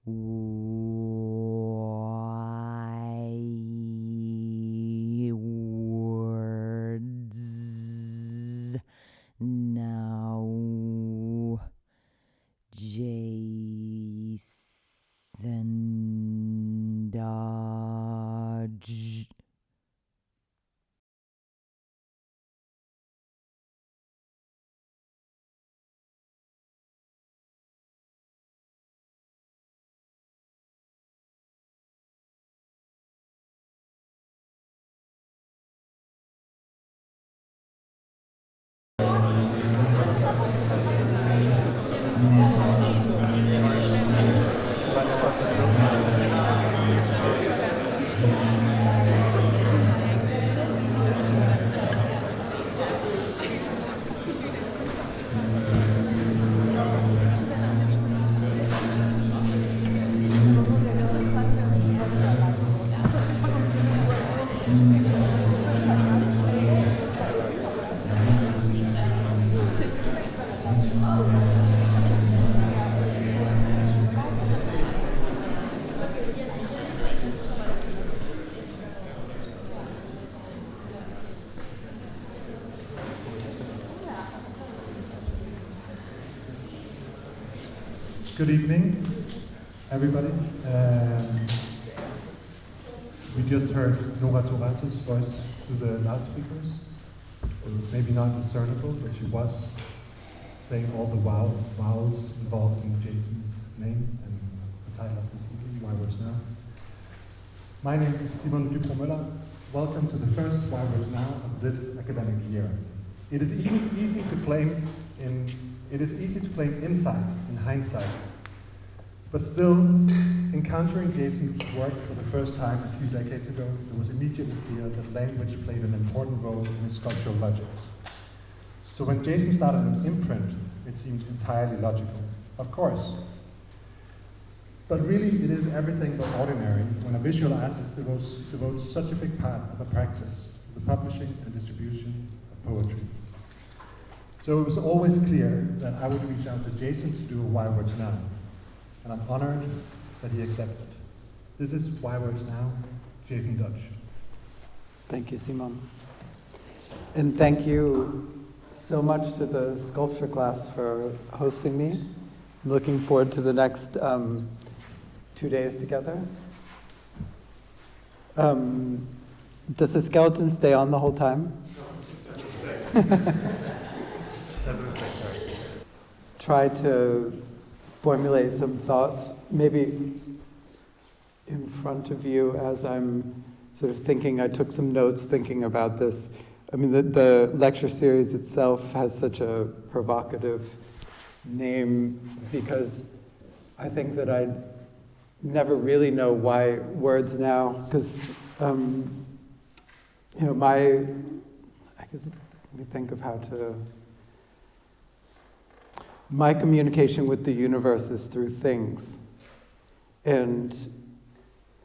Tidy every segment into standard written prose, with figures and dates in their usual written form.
words now. Jason Dodge. Good evening, everybody. We just heard Nora Torato's voice through the loudspeakers. It was maybe not discernible, but she was saying all the wows involved in Jason's name and the title of this evening, Why Words Now. My name is Simon Dybbroe Møller. Welcome to the first Why Words Now of this academic year. It is easy to claim insight in hindsight, but still, encountering Jason's work for the first time a few decades ago, it was immediately clear that language played an important role in his sculptural logics. So when Jason started an imprint, it seemed entirely logical, of course. But really, it is everything but ordinary when a visual artist devotes such a big part of a practice to the publishing and distribution of poetry. So it was always clear that I would reach out to Jason to do a Why Words Now, and I'm honored that he accepted. This is Why Words Now, Jason Dodge. Thank you, Simon. And thank you so much to the sculpture class for hosting me. I'm looking forward to the next 2 days together. Does the skeleton stay on the whole time? That's a mistake, sorry. Try to formulate some thoughts, maybe in front of you as I'm sort of thinking. I took some notes thinking about this. I mean, the lecture series itself has such a provocative name because I think that I never really know why words now, because, let me think of how to. My communication with the universe is through things. And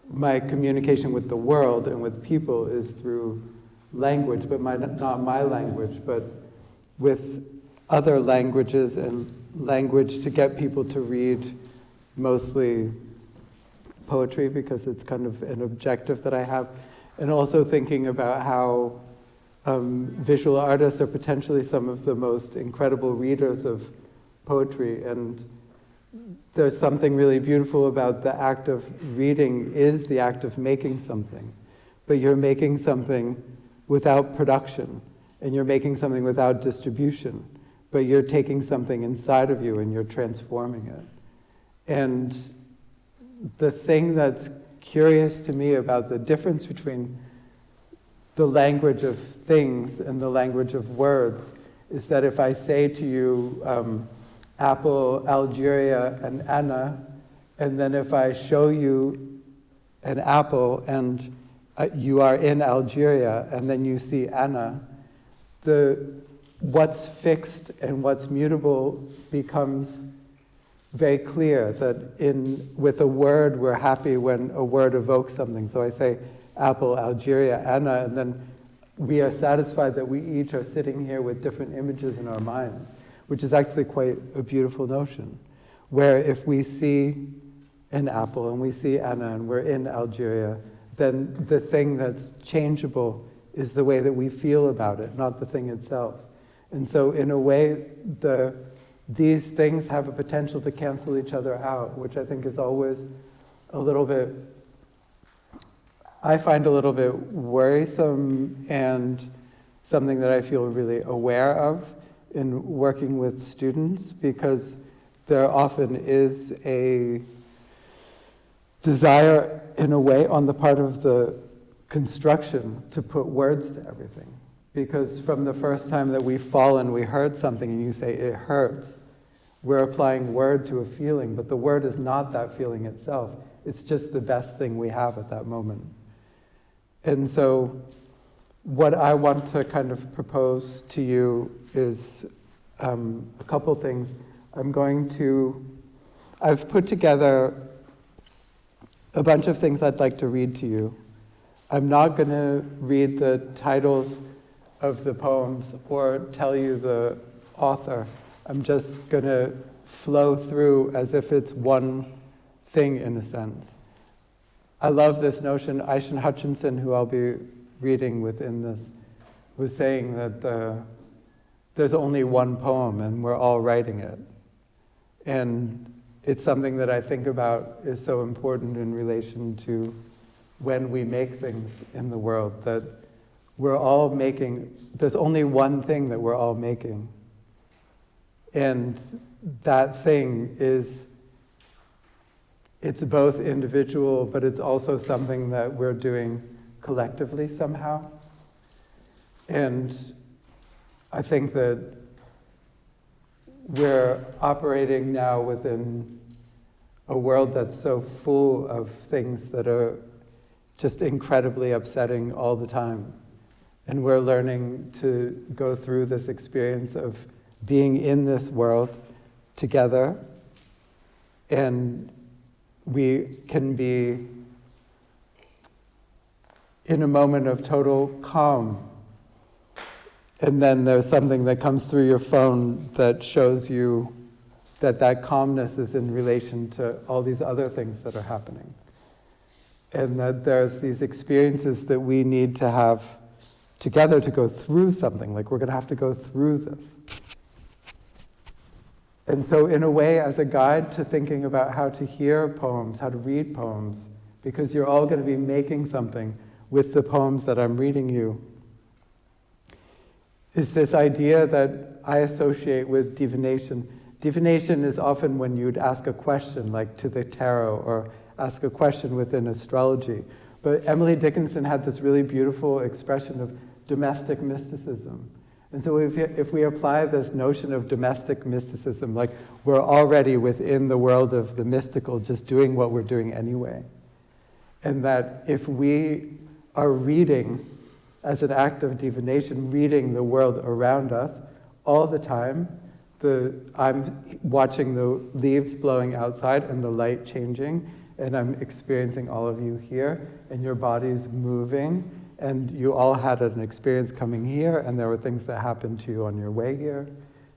my communication with the world and with people is through language, but not my language, but with other languages and language to get people to read mostly poetry because it's kind of an objective that I have. And also thinking about how visual artists are potentially some of the most incredible readers of poetry, and there's something really beautiful about the act of reading is the act of making something, but you're making something without production, and you're making something without distribution, but you're taking something inside of you and you're transforming it. And the thing that's curious to me about the difference between the language of things and the language of words is that if I say to you, Apple, Algeria, and Anna, and then if I show you an apple and you are in Algeria, and then you see Anna, what's fixed and what's mutable becomes very clear. That with a word, we're happy when a word evokes something. So I say Apple, Algeria, Anna, and then we are satisfied that we each are sitting here with different images in our minds, which is actually quite a beautiful notion. Where if we see an apple and we see Anna and we're in Algeria, then the thing that's changeable is the way that we feel about it, not the thing itself. And so in a way, these things have a potential to cancel each other out, which I think is always a little bit, I find a little bit worrisome and something that I feel really aware of in working with students, because there often is a desire, in a way, on the part of the construction to put words to everything. Because from the first time that we fall and we heard something and you say, it hurts, we're applying word to a feeling, but the word is not that feeling itself. It's just the best thing we have at that moment. And so what I want to kind of propose to you is a couple things. I've put together a bunch of things I'd like to read to you. I'm not going to read the titles of the poems or tell you the author. I'm just going to flow through as if it's one thing in a sense. I love this notion. Aishan Hutchinson, who I'll be reading within this, was saying that there's only one poem and we're all writing it. And it's something that I think about is so important in relation to when we make things in the world, that we're all making, there's only one thing that we're all making. And that thing it's both individual, but it's also something that we're doing collectively somehow. And I think that we're operating now within a world that's so full of things that are just incredibly upsetting all the time. And we're learning to go through this experience of being in this world together, and we can be in a moment of total calm, and then there's something that comes through your phone that shows you that calmness is in relation to all these other things that are happening. And that there's these experiences that we need to have together to go through something, like we're going to have to go through this. And so in a way, as a guide to thinking about how to hear poems, how to read poems, because you're all going to be making something with the poems that I'm reading you, is this idea that I associate with divination. Divination is often when you'd ask a question, like to the tarot, or ask a question within astrology. But Emily Dickinson had this really beautiful expression of domestic mysticism. And so if we apply this notion of domestic mysticism, like we're already within the world of the mystical, just doing what we're doing anyway. And that if we are reading, as an act of divination, reading the world around us all the time, I'm watching the leaves blowing outside and the light changing, and I'm experiencing all of you here, and your body's moving, and you all had an experience coming here, and there were things that happened to you on your way here.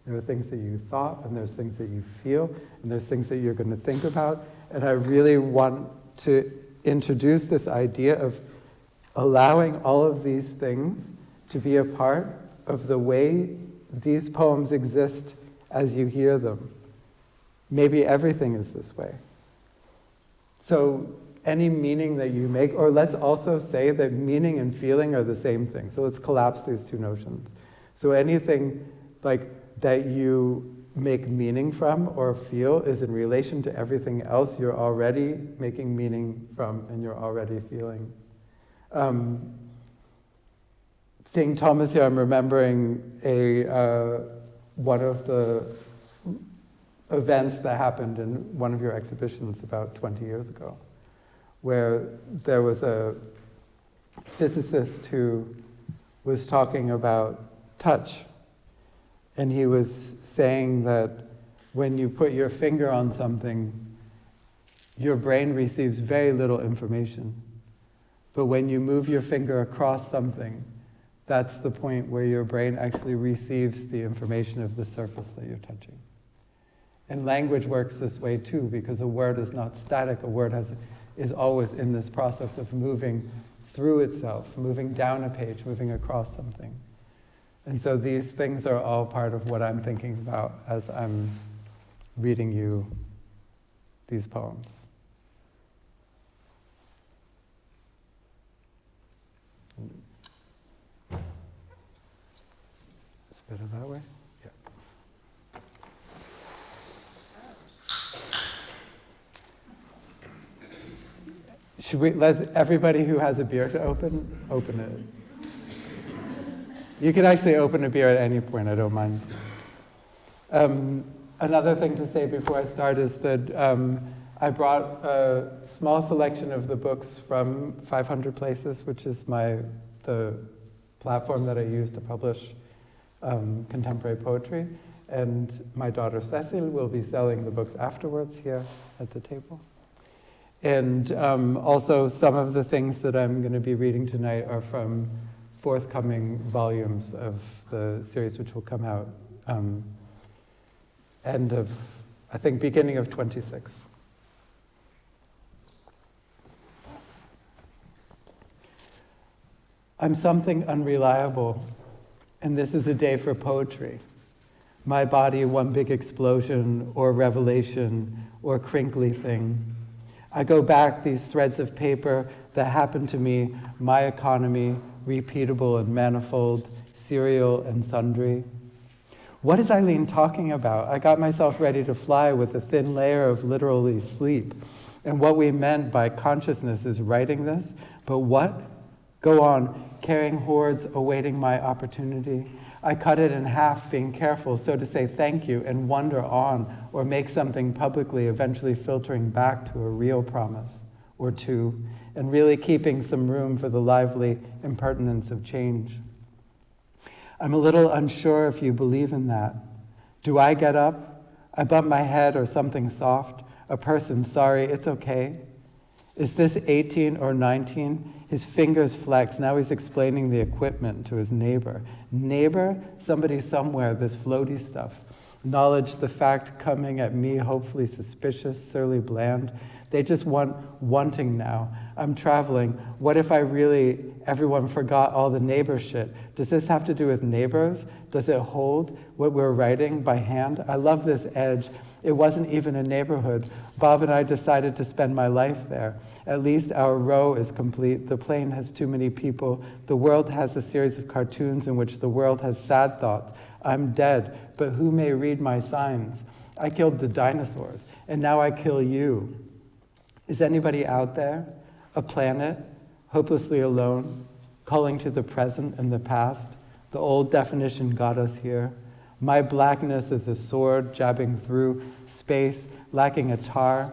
There were things that you thought, and there's things that you feel, and there's things that you're going to think about. And I really want to introduce this idea of allowing all of these things to be a part of the way these poems exist as you hear them. Maybe everything is this way. So any meaning that you make, or let's also say that meaning and feeling are the same thing. So let's collapse these two notions. So anything like that you make meaning from or feel is in relation to everything else you're already making meaning from and you're already feeling. Seeing Thomas here, I'm remembering one of the events that happened in one of your exhibitions about 20 years ago, where there was a physicist who was talking about touch. And he was saying that when you put your finger on something, your brain receives very little information. But when you move your finger across something, that's the point where your brain actually receives the information of the surface that you're touching. And language works this way too, because a word is not static. A word is always in this process of moving through itself, moving down a page, moving across something. And so these things are all part of what I'm thinking about as I'm reading you these poems. It's better that way? Yeah. Should we let everybody who has a beer to open it? You can actually open a beer at any point, I don't mind. Another thing to say before I start is that I brought a small selection of the books from 500 Places, which is the platform that I use to publish contemporary poetry. And my daughter Cecile will be selling the books afterwards here at the table. And also some of the things that I'm going to be reading tonight are from forthcoming volumes of the series, which will come out beginning of 26. I'm something unreliable, and this is a day for poetry. My body, one big explosion, or revelation, or crinkly thing. I go back these threads of paper that happened to me, my economy, repeatable and manifold, serial and sundry. What is Eileen talking about? I got myself ready to fly with a thin layer of literally sleep. And what we meant by consciousness is writing this, but what? Go on, carrying hordes, awaiting my opportunity. I cut it in half, being careful, so to say thank you and wander on, or make something publicly, eventually filtering back to a real promise, or two, and really keeping some room for the lively impertinence of change. I'm a little unsure if you believe in that. Do I get up? I bump my head or something soft. A person, sorry, it's okay. Is this 18 or 19? His fingers flex. Now he's explaining the equipment to his neighbor. Neighbor? Somebody somewhere, this floaty stuff. Knowledge, the fact coming at me, hopefully suspicious, surly, bland. They just want wanting now. I'm traveling. What if everyone forgot all the neighbor shit? Does this have to do with neighbors? Does it hold what we're writing by hand? I love this edge. It wasn't even a neighborhood. Bob and I decided to spend my life there. At least our row is complete. The plane has too many people. The world has a series of cartoons in which the world has sad thoughts. I'm dead, but who may read my signs? I killed the dinosaurs, and now I kill you. Is anybody out there? A planet, hopelessly alone, calling to the present and the past? The old definition got us here. My blackness is a sword jabbing through space, lacking a tar.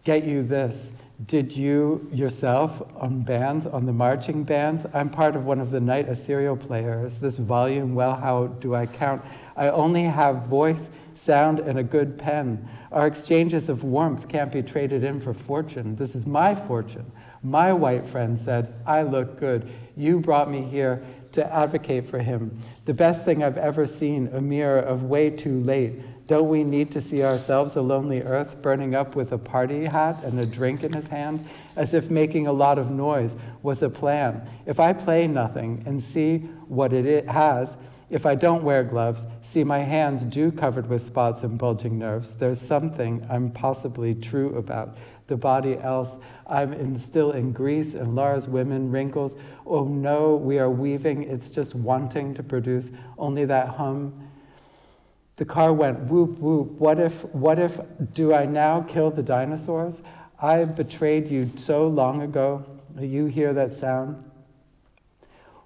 Get you this. Did you yourself on the marching bands? I'm part of one of the night a serial players. This volume, well, how do I count? I only have voice, sound, and a good pen. Our exchanges of warmth can't be traded in for fortune. This is my fortune. My white friend said, I look good. You brought me here to advocate for him. The best thing I've ever seen, a mirror of way too late. Don't we need to see ourselves a lonely earth burning up with a party hat and a drink in his hand, as if making a lot of noise was a plan? If I play nothing and see what it has, if I don't wear gloves, see my hands dew covered with spots and bulging nerves, there's something I'm possibly true about. The body else, I'm still in Greece and Lara's women, wrinkles. Oh no, we are weaving, it's just wanting to produce only that hum. The car went whoop, whoop. What if, do I now kill the dinosaurs? I betrayed you so long ago. You hear that sound?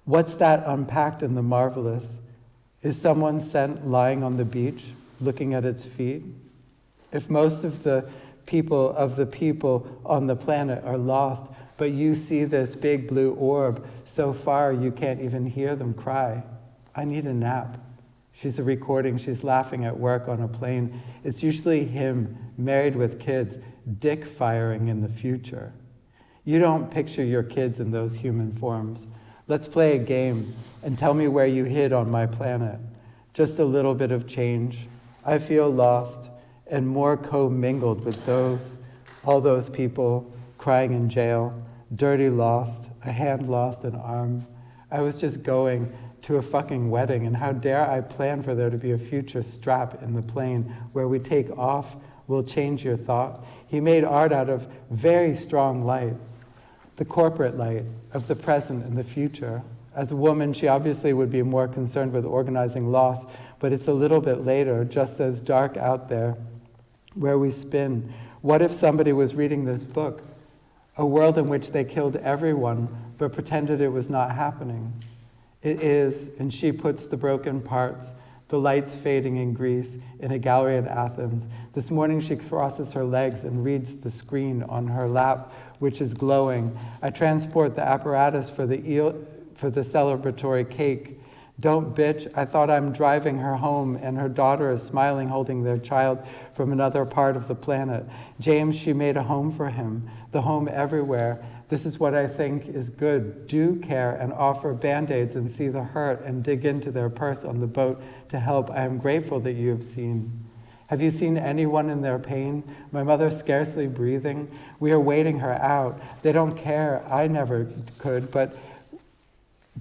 What's that unpacked in the marvelous? Is someone scent lying on the beach, looking at its feet? If most of the people on the planet are lost, but you see this big blue orb so far you can't even hear them cry, I need a nap. She's a recording, she's laughing at work on a plane. It's usually him, married with kids, dick firing in the future. You don't picture your kids in those human forms. Let's play a game and tell me where you hid on my planet. Just a little bit of change. I feel lost, and more co-mingled with all those people crying in jail, dirty lost, a hand lost, an arm. I was just going to a fucking wedding, and how dare I plan for there to be a future strap in the plane where we take off will change your thought. He made art out of very strong light, the corporate light of the present and the future. As a woman, she obviously would be more concerned with organizing loss, but it's a little bit later, just as dark out there, where we spin. What if somebody was reading this book, a world in which they killed everyone, but pretended it was not happening? It is, and she puts the broken parts, the lights fading in Greece, in a gallery in Athens. This morning she crosses her legs and reads the screen on her lap, which is glowing. I transport the apparatus for the celebratory cake. Don't bitch, I thought I'm driving her home, and her daughter is smiling, holding their child from another part of the planet. James, she made a home for him, the home everywhere. This is what I think is good. Do care and offer Band-Aids and see the hurt and dig into their purse on the boat to help. I am grateful that you have seen. Have you seen anyone in their pain? My mother scarcely breathing. We are waiting her out. They don't care. I never could, but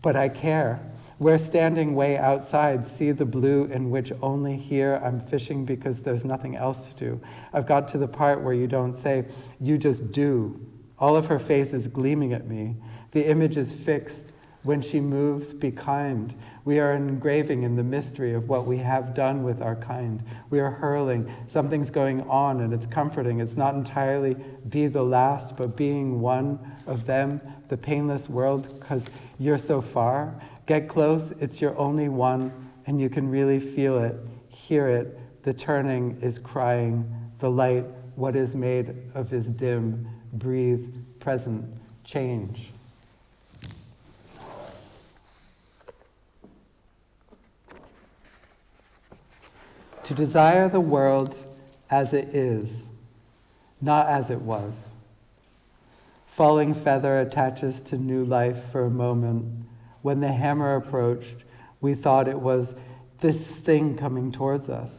I care. We're standing way outside. See the blue in which only here I'm fishing because there's nothing else to do. I've got to the part where you don't say, you just do. All of her face is gleaming at me. The image is fixed. When she moves, be kind. We are engraving in the mystery of what we have done with our kind. We are hurling. Something's going on and it's comforting. It's not entirely be the last, but being one of them, the painless world, because you're so far. Get close, it's your only one, and you can really feel it, hear it. The turning is crying. The light, what is made of is dim. Breathe, present, change. To desire the world as it is, not as it was. Falling feather attaches to new life for a moment. When the hammer approached, we thought it was this thing coming towards us.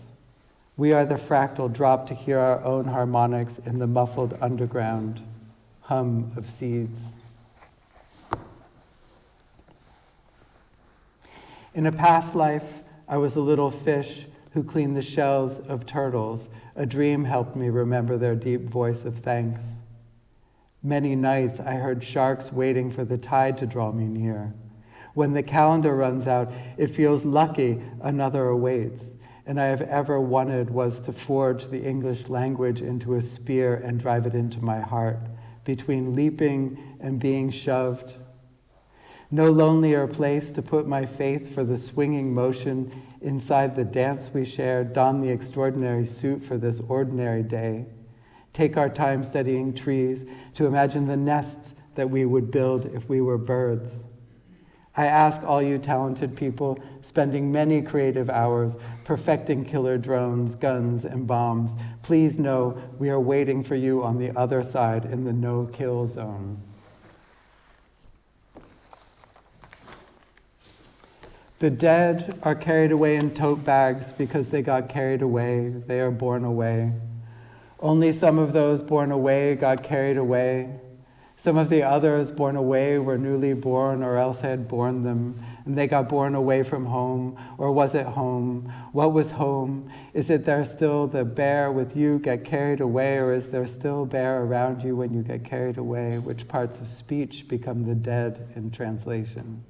We are the fractal drop to hear our own harmonics in the muffled underground hum of seeds. In a past life, I was a little fish who cleaned the shells of turtles. A dream helped me remember their deep voice of thanks. Many nights I heard sharks waiting for the tide to draw me near. When the calendar runs out, it feels lucky another awaits. And I have ever wanted was to forge the English language into a spear and drive it into my heart, between leaping and being shoved. No lonelier place to put my faith for the swinging motion inside the dance we shared, don the extraordinary suit for this ordinary day. Take our time studying trees to imagine the nests that we would build if we were birds. I ask all you talented people spending many creative hours perfecting killer drones, guns, and bombs, please know we are waiting for you on the other side in the no-kill zone. The dead are carried away in tote bags because they got carried away. They are borne away. Only some of those borne away got carried away. Some of the others born away were newly born or else had borne them, and they got borne away from home, or was it home? What was home? Is it there still the bear with you get carried away, or is there still bear around you when you get carried away? Which parts of speech become the dead in translation?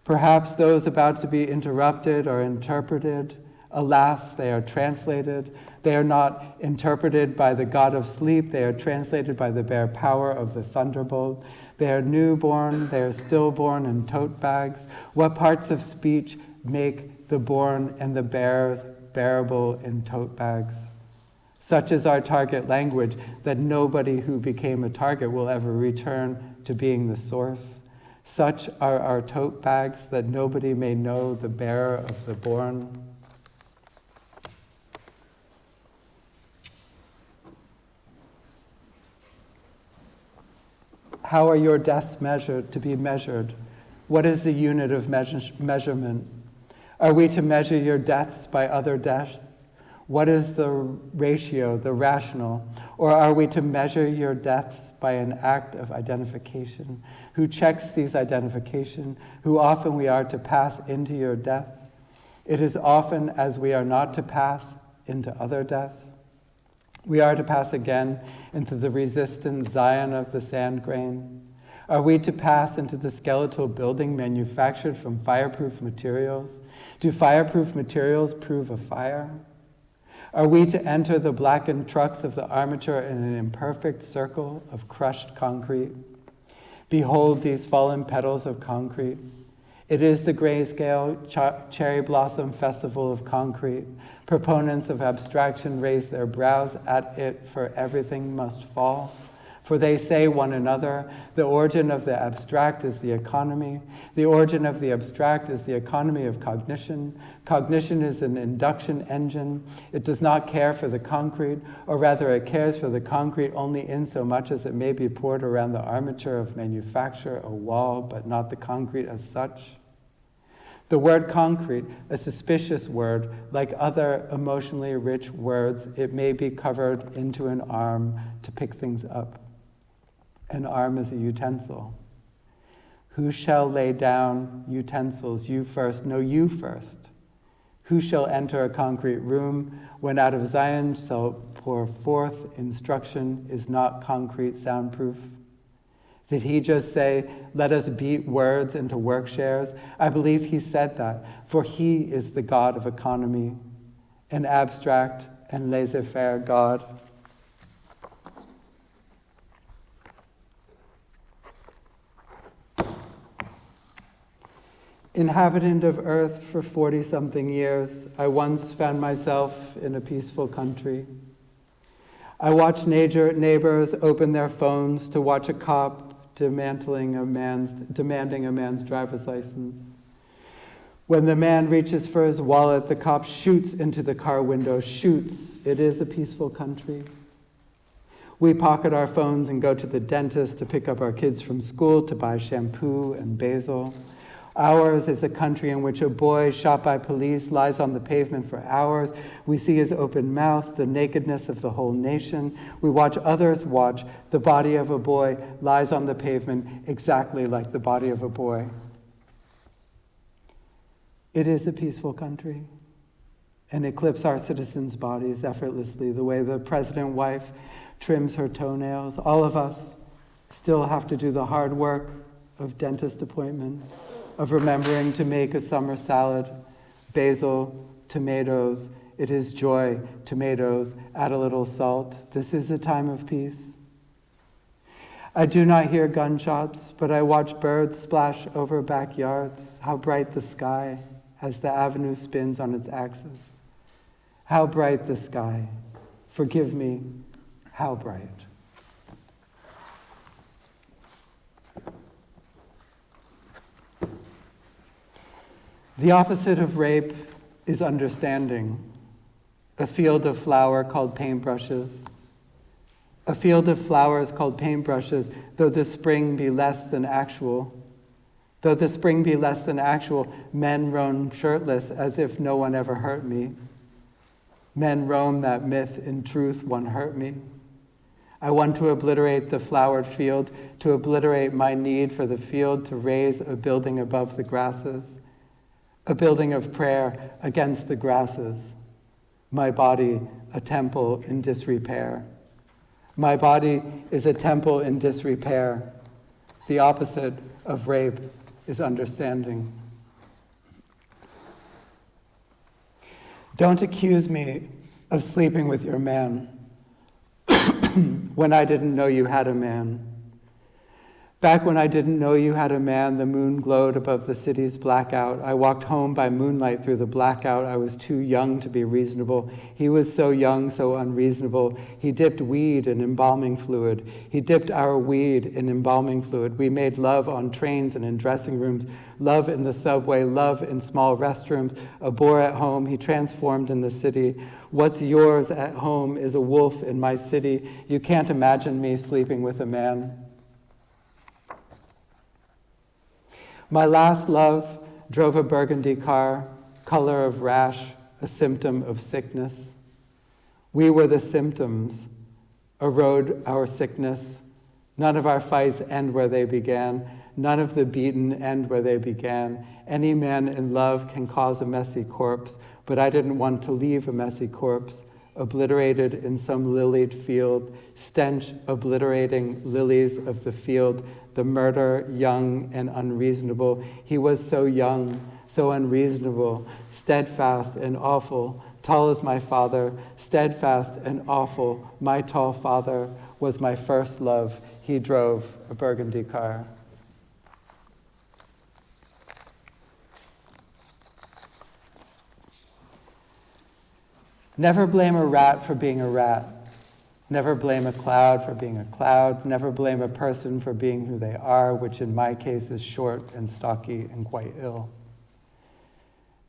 Perhaps those about to be interrupted or interpreted. Alas, they are translated. They are not interpreted by the god of sleep. They are translated by the bare power of the thunderbolt. They are newborn. They are stillborn in tote bags. What parts of speech make the born and the bears bearable in tote bags? Such is our target language that nobody who became a target will ever return to being the source. Such are our tote bags that nobody may know the bearer of the born. How are your deaths measured to be measured? What is the unit of measurement? Are we to measure your deaths by other deaths? What is the ratio, the rational? Or are we to measure your deaths by an act of identification? Who checks these identification? Who often we are to pass into your death? It is often as we are not to pass into other deaths. We are to pass again into the resistant Zion of the sand grain. Are we to pass into the skeletal building manufactured from fireproof materials? Do fireproof materials prove a fire? Are we to enter the blackened trucks of the armature in an imperfect circle of crushed concrete? Behold these fallen petals of concrete. It is the grayscale cherry blossom festival of concrete. Proponents of abstraction raise their brows at it, for everything must fall. For they say one another, the origin of the abstract is the economy. The origin of the abstract is the economy of cognition. Cognition is an induction engine. It does not care for the concrete, or rather it cares for the concrete only in so much as it may be poured around the armature of manufacture, a wall, but not the concrete as such. The word concrete, a suspicious word, like other emotionally rich words, it may be covered into an arm to pick things up. An arm is a utensil. Who shall lay down utensils? You first. No, you first. Who shall enter a concrete room when out of Zion shall pour forth instruction? Is not concrete soundproof? Did he just say, let us beat words into work shares? I believe he said that, for he is the God of economy, an abstract and laissez-faire God. Inhabitant of earth for 40-something years, I once found myself in a peaceful country. I watched neighbors open their phones to watch a cop demanding a man's driver's license. When the man reaches for his wallet, the cop shoots into the car window, shoots. It is a peaceful country. We pocket our phones and go to the dentist to pick up our kids from school, to buy shampoo and basil. Ours is a country in which a boy shot by police lies on the pavement for hours. We see his open mouth, the nakedness of the whole nation. We watch others watch. The body of a boy lies on the pavement exactly like the body of a boy. It is a peaceful country, and it clips our citizens' bodies effortlessly, the way the president wife trims her toenails. All of us still have to do the hard work of dentist appointments, of remembering to make a summer salad, basil, tomatoes. It is joy, tomatoes, add a little salt. This is a time of peace. I do not hear gunshots, but I watch birds splash over backyards. How bright the sky as the avenue spins on its axis. How bright the sky. Forgive me, how bright. The opposite of rape is understanding. A field of flower called paintbrushes. A field of flowers called paintbrushes, though the spring be less than actual. Though the spring be less than actual, men roam shirtless as if no one ever hurt me. Men roam that myth, in truth, one hurt me. I want to obliterate the flowered field, to obliterate my need for the field, to raise a building above the grasses. A building of prayer against the grasses. My body, a temple in disrepair. My body is a temple in disrepair. The opposite of rape is understanding. Don't accuse me of sleeping with your man when I didn't know you had a man. Back when I didn't know you had a man, the moon glowed above the city's blackout. I walked home by moonlight through the blackout. I was too young to be reasonable. He was so young, so unreasonable. He dipped weed in embalming fluid. He dipped our weed in embalming fluid. We made love on trains and in dressing rooms, love in the subway, love in small restrooms, a boar at home. He transformed in the city. What's yours at home is a wolf in my city. You can't imagine me sleeping with a man. My last love drove a burgundy car, color of rash, a symptom of sickness. We were the symptoms, erode our sickness. None of our fights end where they began. None of the beaten end where they began. Any man in love can cause a messy corpse, but I didn't want to leave a messy corpse, obliterated in some lilied field, stench obliterating lilies of the field, the murder young and unreasonable. He was so young, so unreasonable, steadfast and awful, tall as my father, steadfast and awful. My tall father was my first love. He drove a burgundy car. Never blame a rat for being a rat. Never blame a cloud for being a cloud. Never blame a person for being who they are, which in my case is short and stocky and quite ill.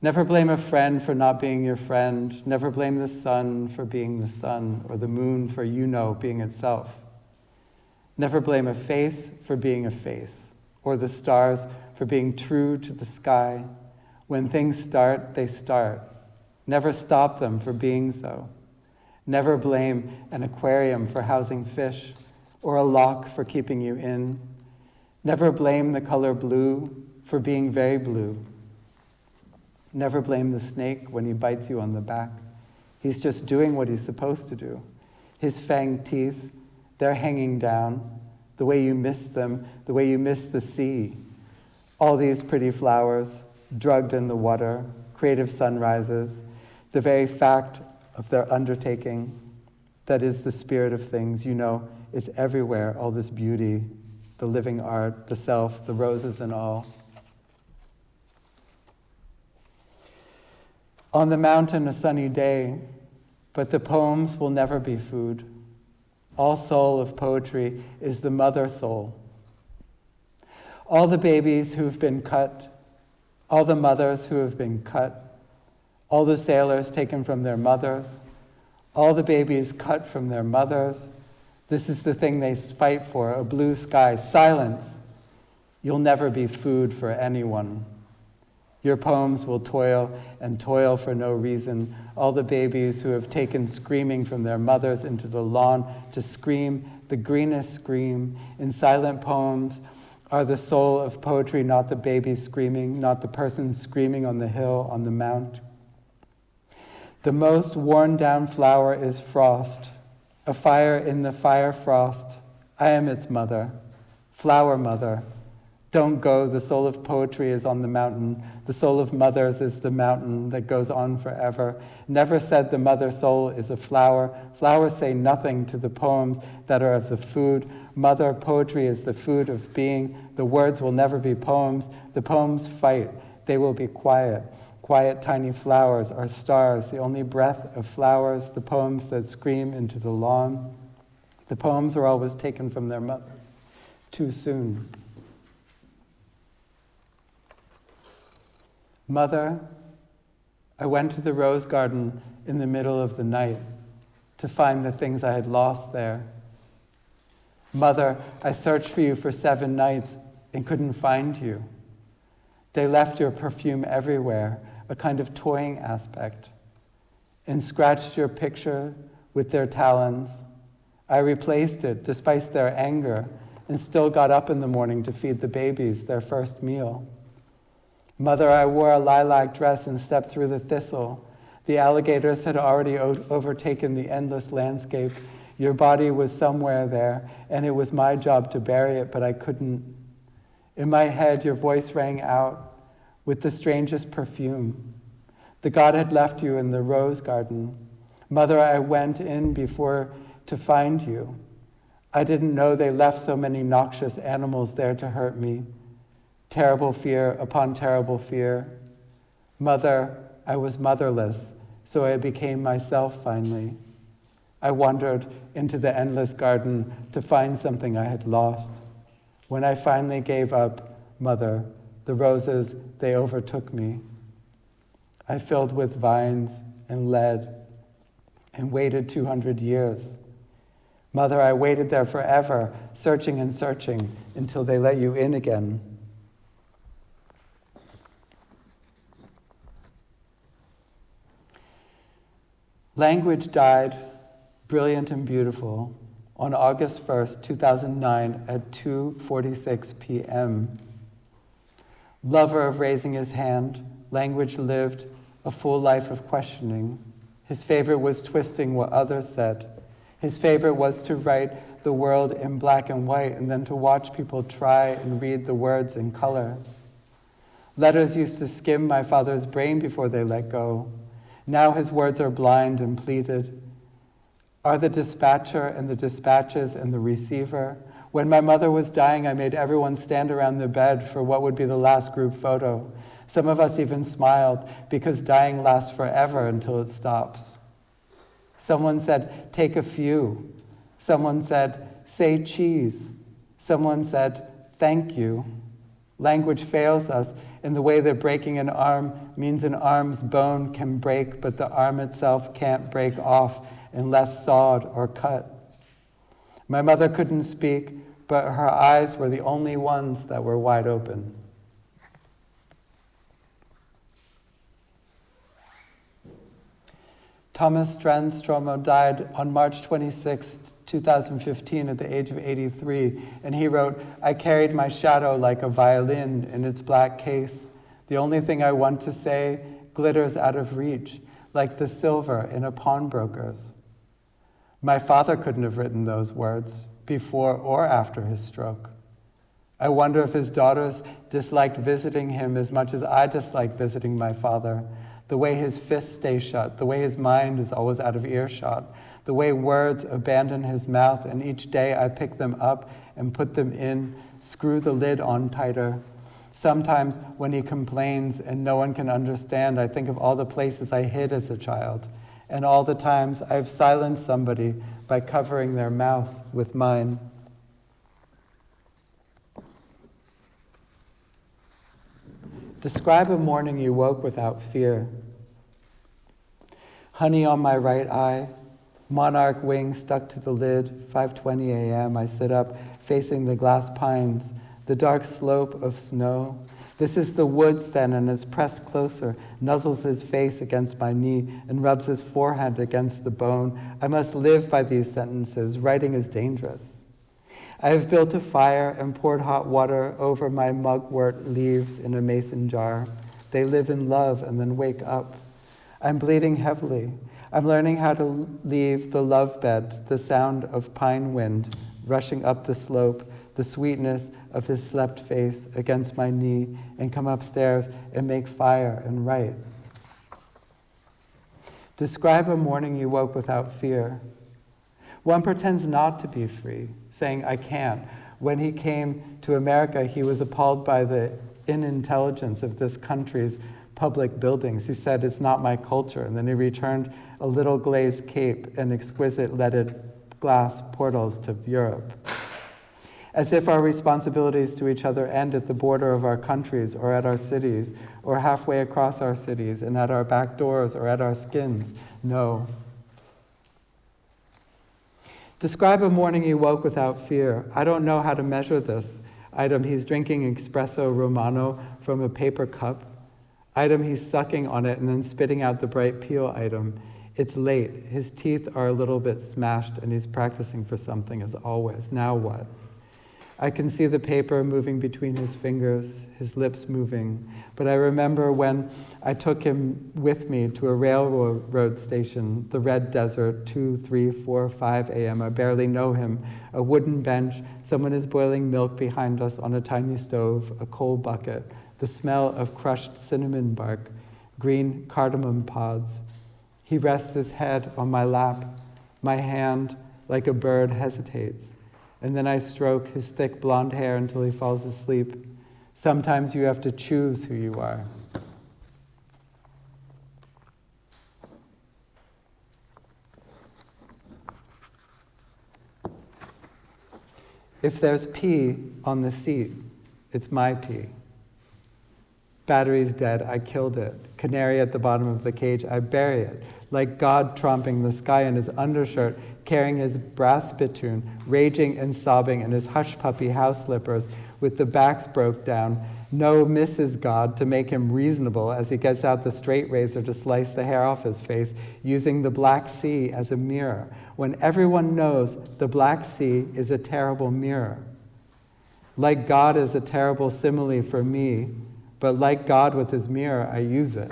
Never blame a friend for not being your friend. Never blame the sun for being the sun, or the moon for being itself. Never blame a face for being a face, or the stars for being true to the sky. When things start, they start. Never stop them for being so. Never blame an aquarium for housing fish, or a lock for keeping you in. Never blame the color blue for being very blue. Never blame the snake when he bites you on the back. He's just doing what he's supposed to do. His fanged teeth, they're hanging down, the way you miss them, the way you miss the sea. All these pretty flowers, drugged in the water, creative sunrises, the very fact of their undertaking, that is the spirit of things. It's everywhere, all this beauty, the living art, the self, the roses and all. On the mountain, a sunny day, but the poems will never be food. All soul of poetry is the mother soul. All the babies who've been cut, all the mothers who have been cut, all the sailors taken from their mothers, all the babies cut from their mothers. This is the thing they fight for, a blue sky. Silence. You'll never be food for anyone. Your poems will toil and toil for no reason. All the babies who have taken screaming from their mothers into the lawn to scream the greenest scream in silent poems are the soul of poetry, not the baby screaming, not the person screaming on the hill, on the mount. The most worn down flower is frost, a fire in the fire frost. I am its mother, flower mother. Don't go, the soul of poetry is on the mountain. The soul of mothers is the mountain that goes on forever. Never said the mother soul is a flower. Flowers say nothing to the poems that are of the food. Mother poetry is the food of being. The words will never be poems. The poems fight. They will be quiet. Quiet tiny flowers are stars, the only breath of flowers, the poems that scream into the lawn. The poems are always taken from their mothers too soon. Mother, I went to the rose garden in the middle of the night to find the things I had lost there. Mother, I searched for you for 7 nights and couldn't find you. They left your perfume everywhere, a kind of toying aspect, and scratched your picture with their talons. I replaced it, despite their anger, and still got up in the morning to feed the babies their first meal. Mother, I wore a lilac dress and stepped through the thistle. The alligators had already overtaken the endless landscape. Your body was somewhere there, and it was my job to bury it, but I couldn't. In my head, your voice rang out with the strangest perfume. The God had left you in the rose garden. Mother, I went in before to find you. I didn't know they left so many noxious animals there to hurt me. Terrible fear upon terrible fear. Mother, I was motherless, so I became myself finally. I wandered into the endless garden to find something I had lost. When I finally gave up, Mother, the roses, they overtook me. I filled with vines and lead and waited 200 years. Mother, I waited there forever, searching and searching until they let you in again. Language died brilliant and beautiful, on August 1st, 2009 at 2:46 p.m. Lover of raising his hand, language lived a full life of questioning. His favorite was twisting what others said. His favorite was to write the world in black and white and then to watch people try and read the words in color. Letters used to skim my father's brain before they let go. Now his words are blind and pleated. Are the dispatcher and the dispatches and the receiver? When my mother was dying, I made everyone stand around the bed for what would be the last group photo. Some of us even smiled because dying lasts forever until it stops. Someone said, take a few. Someone said, say cheese. Someone said, thank you. Language fails us in the way that breaking an arm means an arm's bone can break, but the arm itself can't break off unless sawed or cut. My mother couldn't speak, but her eyes were the only ones that were wide open. Thomas Strandstromo died on March 26, 2015 at the age of 83, and he wrote, I carried my shadow like a violin in its black case. The only thing I want to say glitters out of reach, like the silver in a pawnbroker's. My father couldn't have written those words before or after his stroke. I wonder if his daughters disliked visiting him as much as I disliked visiting my father. The way his fists stay shut, the way his mind is always out of earshot, the way words abandon his mouth, and each day I pick them up and put them in, screw the lid on tighter. Sometimes when he complains and no one can understand, I think of all the places I hid as a child, and all the times I've silenced somebody by covering their mouth with mine. Describe a morning you woke without fear. Honey on my right eye, monarch wing stuck to the lid, 5:20 a.m. I sit up, facing the glass pines, the dark slope of snow. This is the woods then, and is pressed closer, nuzzles his face against my knee, and rubs his forehead against the bone. I must live by these sentences. Writing is dangerous. I have built a fire and poured hot water over my mugwort leaves in a mason jar. They live in love and then wake up. I'm bleeding heavily. I'm learning how to leave the love bed, the sound of pine wind rushing up the slope, the sweetness of his slept face against my knee, and come upstairs and make fire and write. Describe a morning you woke without fear. One pretends not to be free, saying, I can't. When he came to America, he was appalled by the inintelligence of this country's public buildings. He said, it's not my culture. And then he returned a little glazed cape and exquisite leaded glass portals to Europe. As if our responsibilities to each other end at the border of our countries or at our cities or halfway across our cities and at our back doors or at our skins. No. Describe a morning you woke without fear. I don't know how to measure this. Item, he's drinking espresso romano from a paper cup. Item, he's sucking on it and then spitting out the bright peel. Item, it's late. His teeth are a little bit smashed and he's practicing for something as always. Now what? I can see the paper moving between his fingers, his lips moving. But I remember when I took him with me to a railroad station, the red desert, 2, 3, 4, 5 a.m. I barely know him. A wooden bench, someone is boiling milk behind us on a tiny stove, a coal bucket, the smell of crushed cinnamon bark, green cardamom pods. He rests his head on my lap. My hand, like a bird, hesitates. And then I stroke his thick blonde hair until he falls asleep. Sometimes you have to choose who you are. If there's pee on the seat, it's my pee. Battery's dead, I killed it. Canary at the bottom of the cage, I bury it. Like God tromping the sky in his undershirt, carrying his brass spittoon, raging and sobbing in his hush puppy house slippers, with the backs broke down. No Mrs. God to make him reasonable as he gets out the straight razor to slice the hair off his face, using the Black Sea as a mirror, when everyone knows the Black Sea is a terrible mirror. Like God is a terrible simile for me, but like God with his mirror, I use it.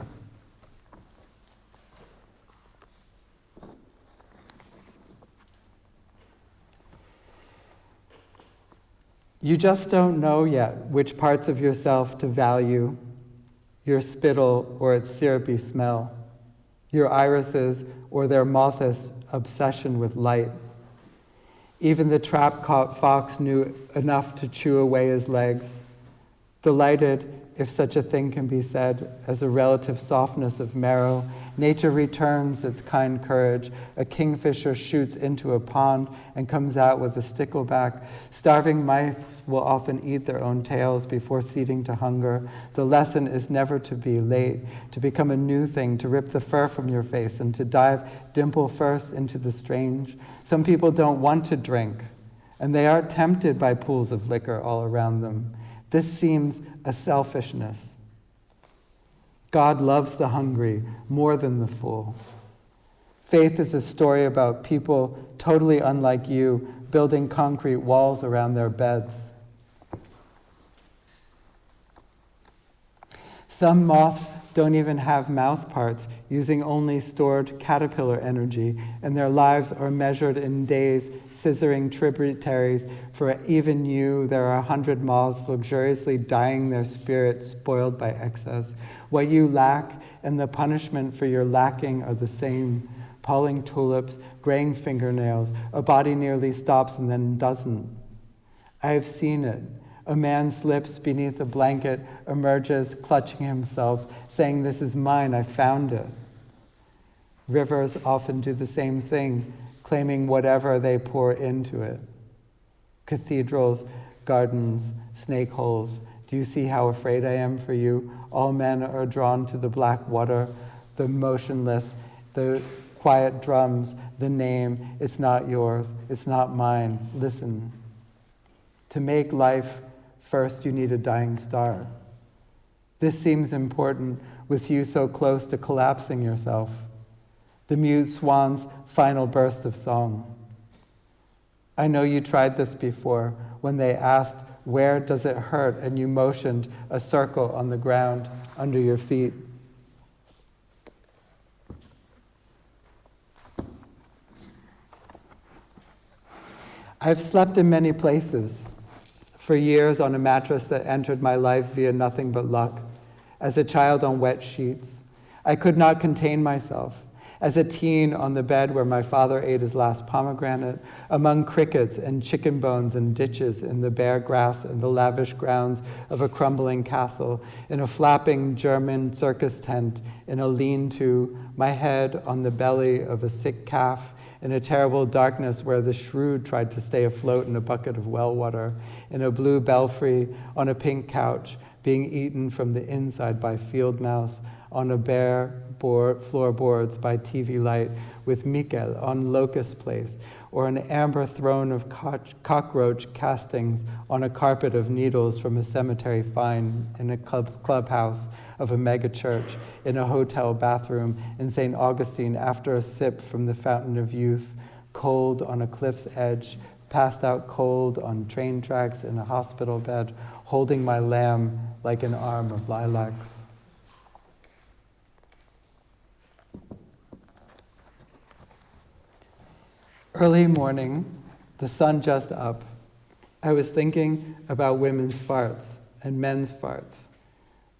You just don't know yet which parts of yourself to value, your spittle or its syrupy smell, your irises or their moth's obsession with light. Even the trap-caught fox knew enough to chew away his legs, delighted, if such a thing can be said, as a relative softness of marrow. Nature returns its kind courage. A kingfisher shoots into a pond and comes out with a stickleback. Starving mice will often eat their own tails before ceding to hunger. The lesson is never to be late, to become a new thing, to rip the fur from your face and to dive dimple first into the strange. Some people don't want to drink, and they are tempted by pools of liquor all around them. This seems a selfishness. God loves the hungry more than the full. Faith is a story about people totally unlike you, building concrete walls around their beds. Some moths don't even have mouth parts, using only stored caterpillar energy, and their lives are measured in days, scissoring tributaries. For even you, there are 100 moths luxuriously dying their spirits, spoiled by excess. What you lack and the punishment for your lacking are the same. Palling tulips, graying fingernails, a body nearly stops and then doesn't. I have seen it. A man slips beneath a blanket, emerges, clutching himself, saying, "This is mine, I found it." Rivers often do the same thing, claiming whatever they pour into it. Cathedrals, gardens, snake holes. Do you see how afraid I am for you? All men are drawn to the black water, the motionless, the quiet drums, the name. It's not yours, it's not mine. Listen. To make life, first you need a dying star. This seems important with you so close to collapsing yourself. The mute swan's final burst of song. I know you tried this before when they asked, "Where does it hurt?" and you motioned a circle on the ground under your feet. I've slept in many places, for years on a mattress that entered my life via nothing but luck, as a child on wet sheets. I could not contain myself. As a teen on the bed where my father ate his last pomegranate, among crickets and chicken bones and ditches in the bare grass and the lavish grounds of a crumbling castle, in a flapping German circus tent, in a lean-to, my head on the belly of a sick calf, in a terrible darkness where the shrewd tried to stay afloat in a bucket of well water, in a blue belfry, on a pink couch, being eaten from the inside by field mouse, on a bare floorboards by TV light, with Mikel on Locust Place, or an amber throne of cockroach castings on a carpet of needles from a cemetery find, in a clubhouse of a megachurch, in a hotel bathroom in St. Augustine after a sip from the fountain of youth, cold on a cliff's edge, passed out cold on train tracks in a hospital bed, holding my lamb like an arm of lilacs. Early morning, the sun just up. I was thinking about women's farts and men's farts.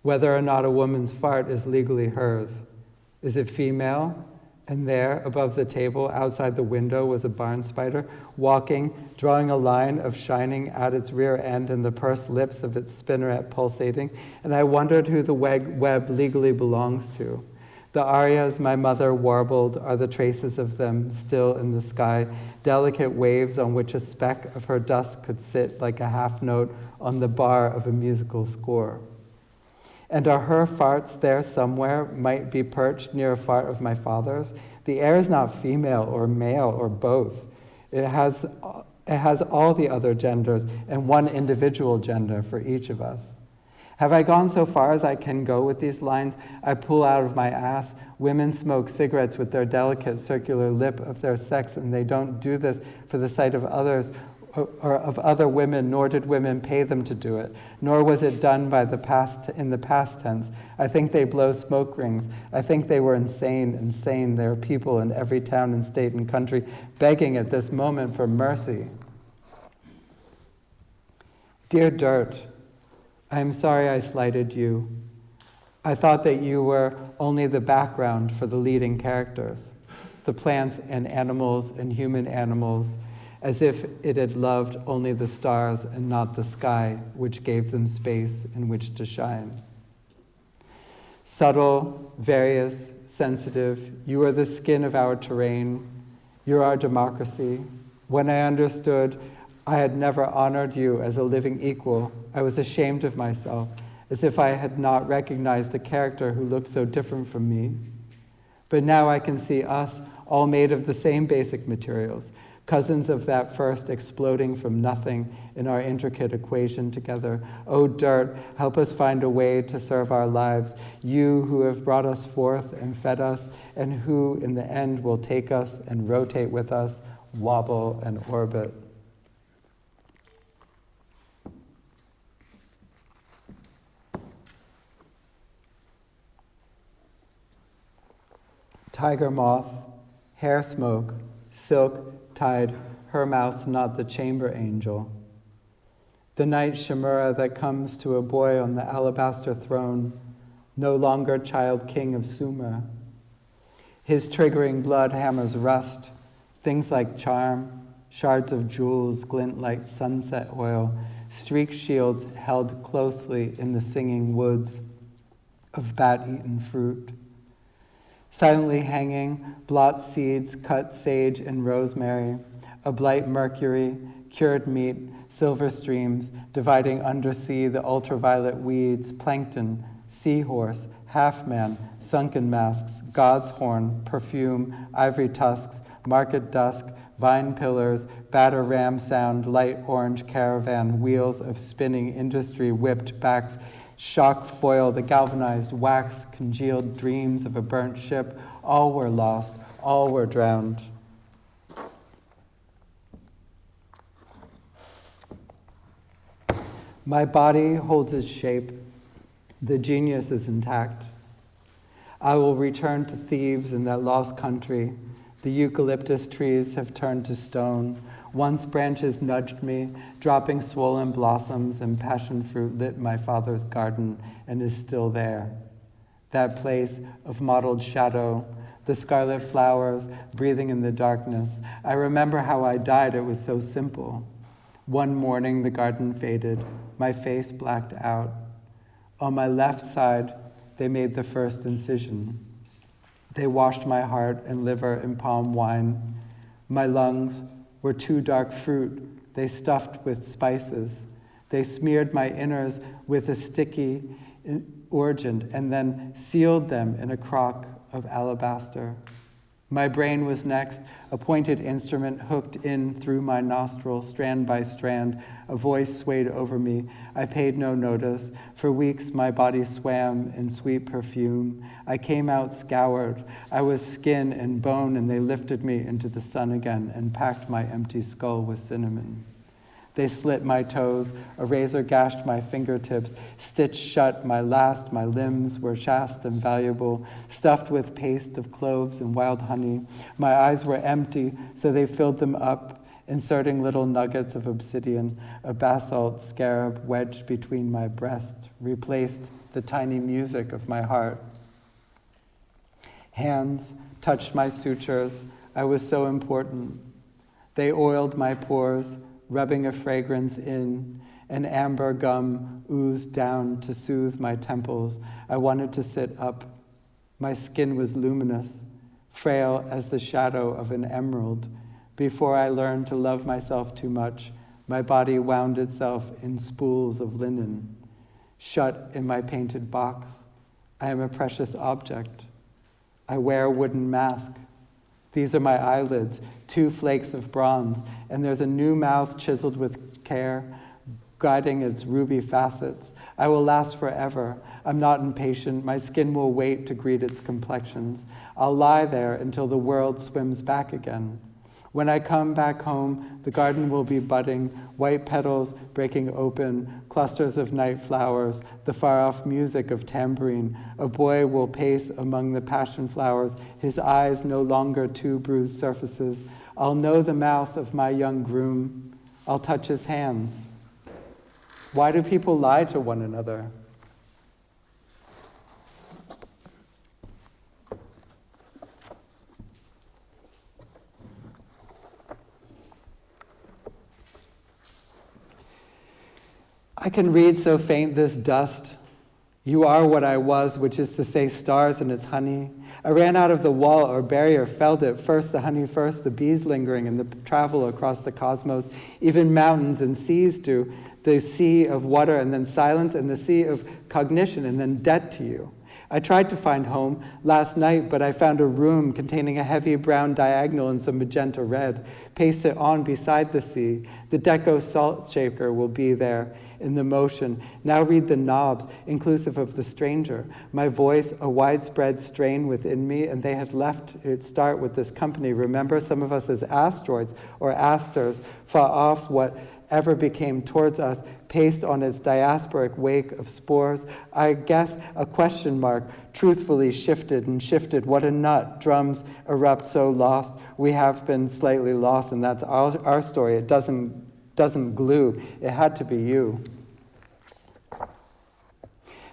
Whether or not a woman's fart is legally hers. Is it female? And there, above the table, outside the window, was a barn spider, walking, drawing a line of shining at its rear end and the pursed lips of its spinneret pulsating, and I wondered who the web legally belongs to. The arias my mother warbled are the traces of them still in the sky, delicate waves on which a speck of her dust could sit like a half note on the bar of a musical score. And are her farts there somewhere, might be perched near a fart of my father's? The air is not female or male or both. It has It has all the other genders and one individual gender for each of us. Have I gone so far as I can go with these lines? I pull out of my ass. Women smoke cigarettes with their delicate circular lip of their sex, and they don't do this for the sight of others or of other women, nor did women pay them to do it, nor was it done in the past tense. I think they blow smoke rings. I think they were insane. There are people in every town and state and country begging at this moment for mercy. Dear Dirt, I am sorry I slighted you. I thought that you were only the background for the leading characters, the plants and animals and human animals, as if it had loved only the stars and not the sky, which gave them space in which to shine. Subtle, various, sensitive, you are the skin of our terrain. You're our democracy. When I understood I had never honored you as a living equal, I was ashamed of myself, as if I had not recognized the character who looked so different from me. But now I can see us, all made of the same basic materials, cousins of that first exploding from nothing in our intricate equation together. Oh, Dirt, help us find a way to serve our lives, you who have brought us forth and fed us, and who in the end will take us and rotate with us, wobble and orbit. Tiger moth, hair smoke, silk, tide, her mouth's not the chamber angel. The night chimera that comes to a boy on the alabaster throne, no longer child king of Sumer. His triggering blood hammers rust, things like charm, shards of jewels glint like sunset oil, streak shields held closely in the singing woods of bat-eaten fruit. Silently hanging, blot seeds, cut sage and rosemary, a blight mercury, cured meat, silver streams, dividing undersea the ultraviolet weeds, plankton, seahorse, half-man, sunken masks, god's horn, perfume, ivory tusks, market dusk, vine pillars, batter ram sound, light orange caravan, wheels of spinning industry, whipped backs, shock foil, the galvanized wax, congealed dreams of a burnt ship, all were lost, all were drowned. My body holds its shape. The genius is intact. I will return to Thebes in that lost country. The eucalyptus trees have turned to stone. Once branches nudged me, dropping swollen blossoms, and passion fruit lit my father's garden and is still there. That place of mottled shadow, the scarlet flowers breathing in the darkness. I remember how I died. It was so simple. One morning, the garden faded. My face blacked out. On my left side, they made the first incision. They washed my heart and liver in palm wine. My lungs were too dark fruit. They stuffed with spices. They smeared my innards with a sticky orgeant and then sealed them in a crock of alabaster. My brain was next, a pointed instrument hooked in through my nostril, strand by strand. A voice swayed over me. I paid no notice. For weeks, my body swam in sweet perfume. I came out scoured. I was skin and bone, and they lifted me into the sun again and packed my empty skull with cinnamon. They slit my toes, a razor gashed my fingertips, stitched shut my limbs were chaste and valuable, stuffed with paste of cloves and wild honey. My eyes were empty, so they filled them up, inserting little nuggets of obsidian. A basalt scarab wedged between my breasts replaced the tiny music of my heart. Hands touched my sutures. I was so important. They oiled my pores, rubbing a fragrance in. An amber gum oozed down to soothe my temples. I wanted to sit up. My skin was luminous, frail as the shadow of an emerald. Before I learned to love myself too much, my body wound itself in spools of linen. Shut in my painted box, I am a precious object. I wear a wooden mask. These are my eyelids, 2 flakes of bronze, and there's a new mouth chiseled with care, guiding its ruby facets. I will last forever. I'm not impatient. My skin will wait to greet its complexions. I'll lie there until the world swims back again. When I come back home, the garden will be budding, white petals breaking open, clusters of night flowers, the far-off music of tambourine. A boy will pace among the passion flowers, his eyes no longer 2 bruised surfaces. I'll know the mouth of my young groom. I'll touch his hands. Why do people lie to one another? I can read so faint this dust. You are what I was, which is to say stars and its honey. I ran out of the wall or barrier, felt it, first the honey first, the bees lingering and the travel across the cosmos. Even mountains and seas do. The sea of water and then silence, and the sea of cognition and then debt to you. I tried to find home last night, but I found a room containing a heavy brown diagonal and some magenta red. Paste it on beside the sea. The Deco salt shaker will be there in the motion. Now read the knobs, inclusive of the stranger. My voice, a widespread strain within me, and they had left it start with this company. Remember, some of us as asteroids or asters fought off whatever became towards us, paced on its diasporic wake of spores. I guess a question mark truthfully shifted and shifted. What a nut. Drums erupt so lost. We have been slightly lost, and that's our story. It doesn't glue. It had to be you.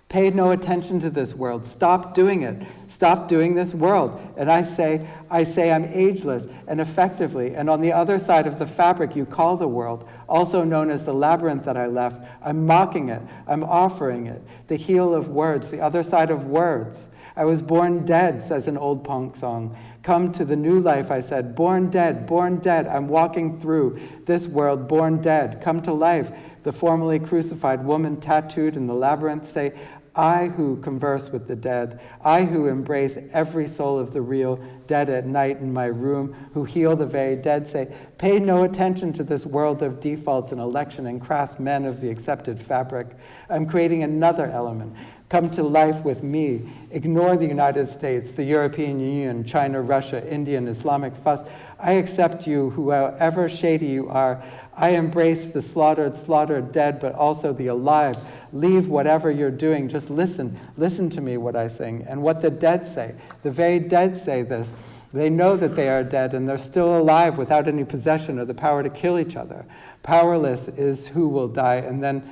Pay no attention to this world. Stop doing it. Stop doing this world. And I say I'm ageless and effectively, and on the other side of the fabric you call the world, also known as the labyrinth that I left, I'm mocking it. I'm offering it. The heel of words, the other side of words. I was born dead, says an old punk song. Come to the new life, I said. Born dead, I'm walking through this world, born dead. Come to life. The formerly crucified woman tattooed in the labyrinth say, I who converse with the dead, I who embrace every soul of the real, dead at night in my room, who heal the very dead, say, pay no attention to this world of defaults and election and crass men of the accepted fabric. I'm creating another element. Come to life with me. Ignore the United States, the European Union, China, Russia, India, and Islamic fuss. I accept you, however shady you are. I embrace the slaughtered dead, but also the alive. Leave whatever you're doing. Just listen. Listen to me, what I sing. And what the dead say. The very dead say this. They know that they are dead, and they're still alive without any possession or the power to kill each other. Powerless is who will die, and then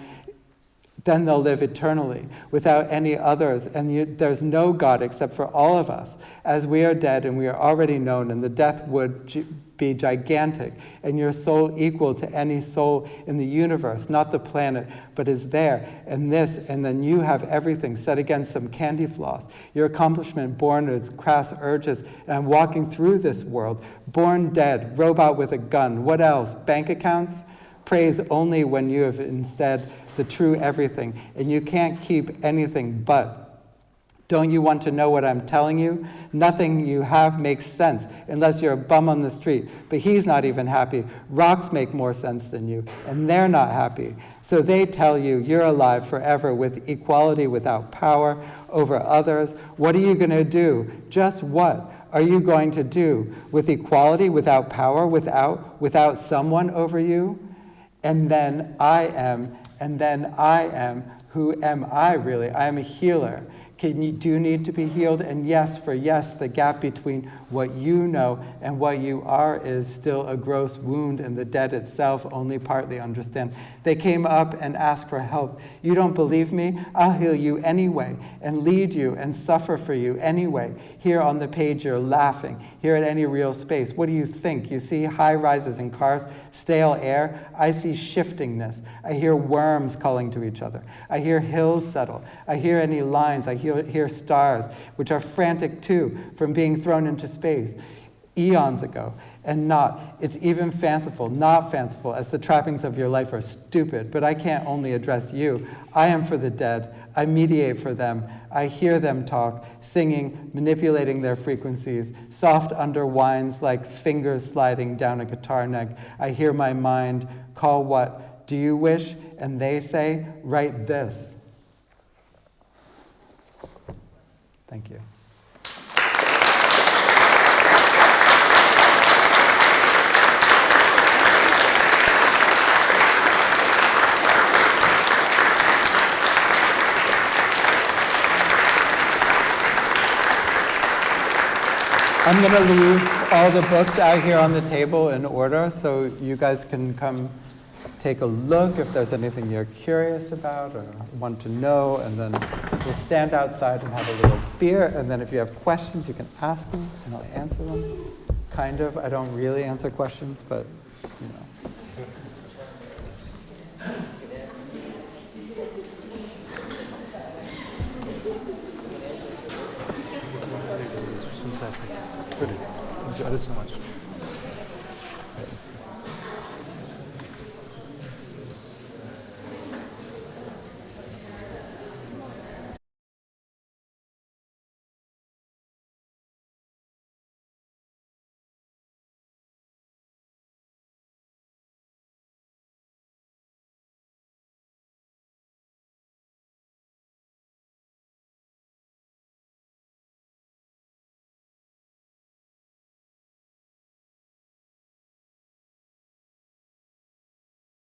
they'll live eternally without any others. And there's no God except for all of us. As we are dead and we are already known, and the death would be gigantic, and your soul equal to any soul in the universe, not the planet, but is there, and this, and then you have everything set against some candy floss. Your accomplishment born of its crass urges, and I'm walking through this world, born dead, robot with a gun. What else? Bank accounts? Praise only when you have instead the true everything, and you can't keep anything but. Don't you want to know what I'm telling you? Nothing you have makes sense unless you're a bum on the street. But he's not even happy. Rocks make more sense than you, and they're not happy. So they tell you you're alive forever with equality without power over others. What are you going to do? Just what are you going to do? With equality, without power, without someone over you? And then I am. Who am I really? I am a healer. Do you need to be healed? And yes, the gap between what you know and what you are is still a gross wound, and the dead itself only partly understand. They came up and asked for help. You don't believe me? I'll heal you anyway, and lead you and suffer for you anyway. Here on the page, you're laughing. Here at any real space, what do you think? You see high rises in cars, stale air. I see shiftingness. I hear worms calling to each other. I hear hills settle. I hear any lines. I hear stars, which are frantic too, from being thrown into space eons ago. And it's even fanciful, not fanciful, as the trappings of your life are stupid. But I can't only address you. I am for the dead. I mediate for them. I hear them talk, singing, manipulating their frequencies, soft under whines like fingers sliding down a guitar neck. I hear my mind call what? Do you wish? And they say, write this. Thank you. I'm going to leave all the books out here on the table in order so you guys can come take a look if there's anything you're curious about or want to know, and then we'll stand outside and have a little beer, and then if you have questions, you can ask them, and I'll answer them. Kind of. I don't really answer questions, but, you know. Fantastic. Good. Enjoyed it so much.